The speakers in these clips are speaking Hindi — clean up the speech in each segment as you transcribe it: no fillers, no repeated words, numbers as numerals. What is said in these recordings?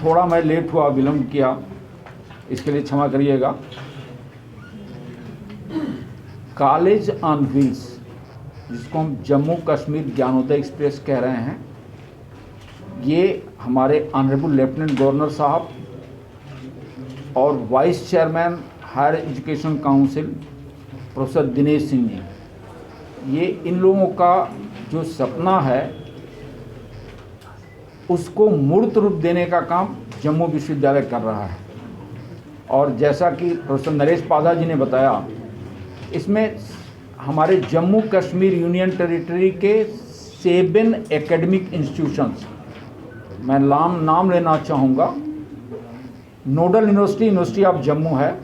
थोड़ा मैं लेट हुआ, विलम्ब किया, इसके लिए क्षमा करिएगा। कॉलेज ऑन व्हील्स, जिसको हम जम्मू कश्मीर ज्ञानोदय एक्सप्रेस कह रहे हैं, ये हमारे ऑनरेबल लेफ्टिनेंट गवर्नर साहब और vice chairman higher education council professor Dinesh Singh ji, ये इन लोगों का जो सपना है उसको मूर्त रूप देने का काम जम्मू विश्वविद्यालय कर रहा है। और जैसा कि प्रोफेसर नरेश पादा जी ने बताया, इसमें हमारे जम्मू कश्मीर यूनियन टेरिटरी के 7 एकेडमिक इंस्टीट्यूशंस, मैं नाम लेना चाहूँगा। नोडल यूनिवर्सिटी ऑफ जम्मू है,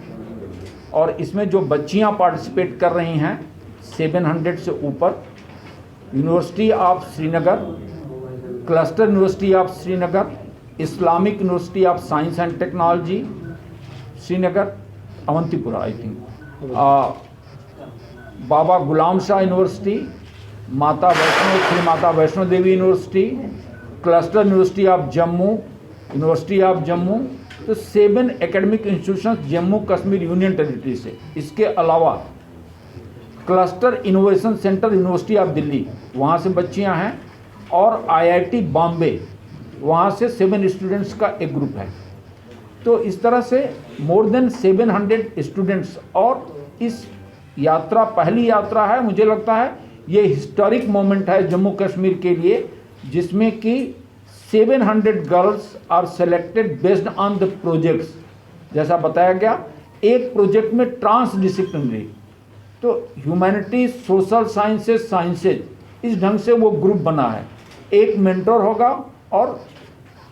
और इसमें जो बच्चियाँ पार्टिसिपेट कर रही हैं 700 से ऊपर। University of Srinagar, cluster university of Srinagar, Islamic university of science and technology Srinagar, Awantipora I think, Baba Ghulam Shah university, Shri Mata Vaishno Devi university, cluster university of Jammu, university of Jammu. तो 7 academic institutions Jammu Kashmir union territory से। इसके अलावा cluster innovation centre university of Delhi, वहाँ से बच्चियाँ हैं, और IIT बॉम्बे, वहाँ से 7 स्टूडेंट्स का एक ग्रुप है। तो इस तरह से मोर देन 700 स्टूडेंट्स। और इस यात्रा पहली यात्रा है, मुझे लगता है ये हिस्टोरिक मोमेंट है जम्मू कश्मीर के लिए, जिसमें कि 700 girls are selected based on the projects. जैसा बताया गया, एक प्रोजेक्ट में ट्रांसडिसिप्लिनरी, तो ह्यूमैनिटीज, सोशल साइंसेज, इस ढंग से वो ग्रुप बना है। एक मेंटर होगा और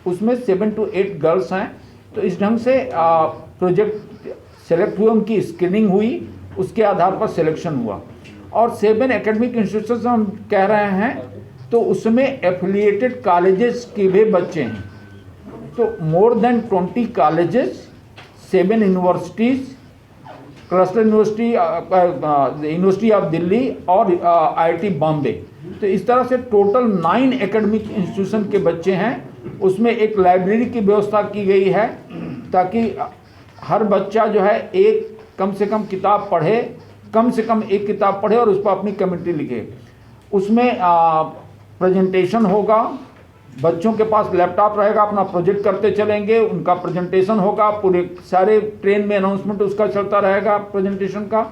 उसमें 7 to 8 गर्ल्स हैं। तो इस ढंग से प्रोजेक्ट सेलेक्ट हुए, उनकी स्क्रीनिंग हुई, उसके आधार पर सिलेक्शन हुआ। और 7 एकेडमिक इंस्टीट्यूशन हम कह रहे हैं, तो उसमें एफिलिएटेड कॉलेजेस के भी बच्चे हैं। तो more than 20 colleges, 7 universities, cluster university of Delhi और IIT बॉम्बे। तो इस तरह से टोटल 9 एकेडमिक इंस्टीट्यूशन के बच्चे हैं। उसमें एक लाइब्रेरी की व्यवस्था की गई है, ताकि हर बच्चा जो है कम से कम किताब पढ़े, कम से कम एक किताब पढ़े और उस पर अपनी कमेंट्री लिखे। उसमें प्रेजेंटेशन होगा, बच्चों के पास लैपटॉप रहेगा, अपना प्रोजेक्ट करते चलेंगे, उनका प्रेजेंटेशन होगा, पूरे सारे ट्रेन में अनाउंसमेंट उसका चलता रहेगा प्रेजेंटेशन का।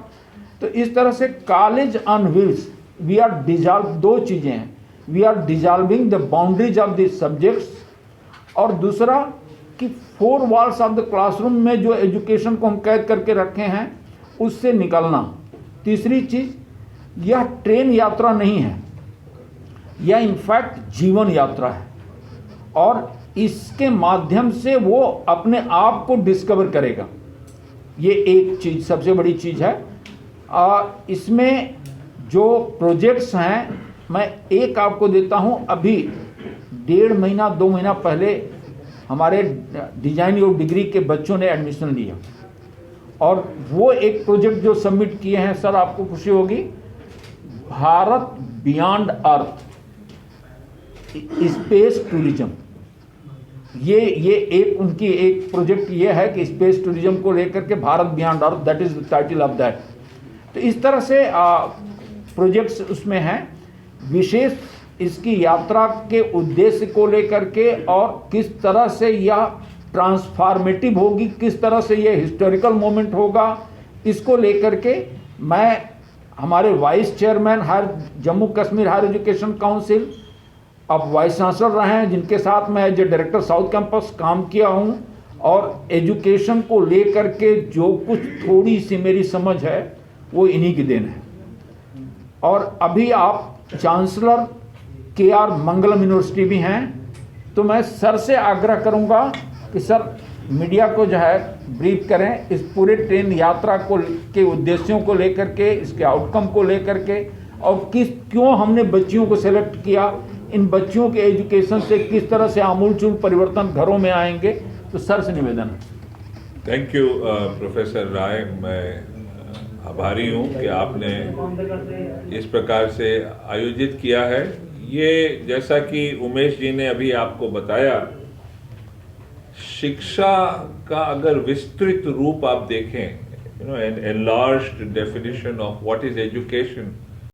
तो इस तरह से college on wheels, we are dissolve, 2 चीज़ें हैं, we are dissolving the boundaries of the subjects, और दूसरा कि 4 वॉल्स ऑफ द क्लासरूम में जो एजुकेशन को हम कैद करके रखे हैं उससे निकलना। तीसरी चीज़, यह ट्रेन यात्रा नहीं है, यह इनफैक्ट जीवन यात्रा है, और इसके माध्यम से वो अपने आप को डिस्कवर करेगा। ये एक चीज़ सबसे बड़ी चीज़ है। इसमें जो प्रोजेक्ट्स हैं, मैं एक आपको देता हूँ। अभी 1.5 महीना 2 महीना पहले हमारे डिजाइन और डिग्री के बच्चों ने एडमिशन लिया, और वो एक प्रोजेक्ट जो सबमिट किए हैं, सर आपको खुशी होगी, भारत बियॉन्ड अर्थ स्पेस टूरिज्म। ये एक उनकी एक प्रोजेक्ट ये है कि स्पेस टूरिज्म को लेकर के Bharat beyond earth, that is the title of that. तो इस तरह से प्रोजेक्ट्स उसमें हैं। विशेष इसकी यात्रा के उद्देश्य को लेकर के, और किस तरह से यह ट्रांसफॉर्मेटिव होगी, किस तरह से यह हिस्टोरिकल मोमेंट होगा, इसको लेकर के मैं हमारे vice chairman Jammu Kashmir higher education council, अब वाइस चांसलर रहे हैं, जिनके साथ मैं as a director south campus काम किया हूं, और एजुकेशन को लेकर के जो कुछ थोड़ी सी मेरी समझ है वो इन्हीं की देन है। और अभी आप चांसलर KR मंगलम यूनिवर्सिटी भी हैं, तो मैं सर से आग्रह करूंगा कि सर मीडिया को जो है ब्रीफ करें इस पूरे ट्रेन यात्रा के उद्देश्यों को लेकर के, इसके आउटकम को लेकर के, और क्यों हमने बच्चियों को सेलेक्ट किया, इन बच्चियों के एजुकेशन से किस तरह से आमूलचूल परिवर्तन घरों में आएंगे। तो सर से निवेदन है। थैंक यू प्रोफेसर राय, मैं आभारी हूँ कि आपने इस प्रकार से आयोजित किया है। ये जैसा कि उमेश जी ने अभी आपको बताया, शिक्षा का अगर विस्तृत रूप आप देखें, an enlarged definition of what is education,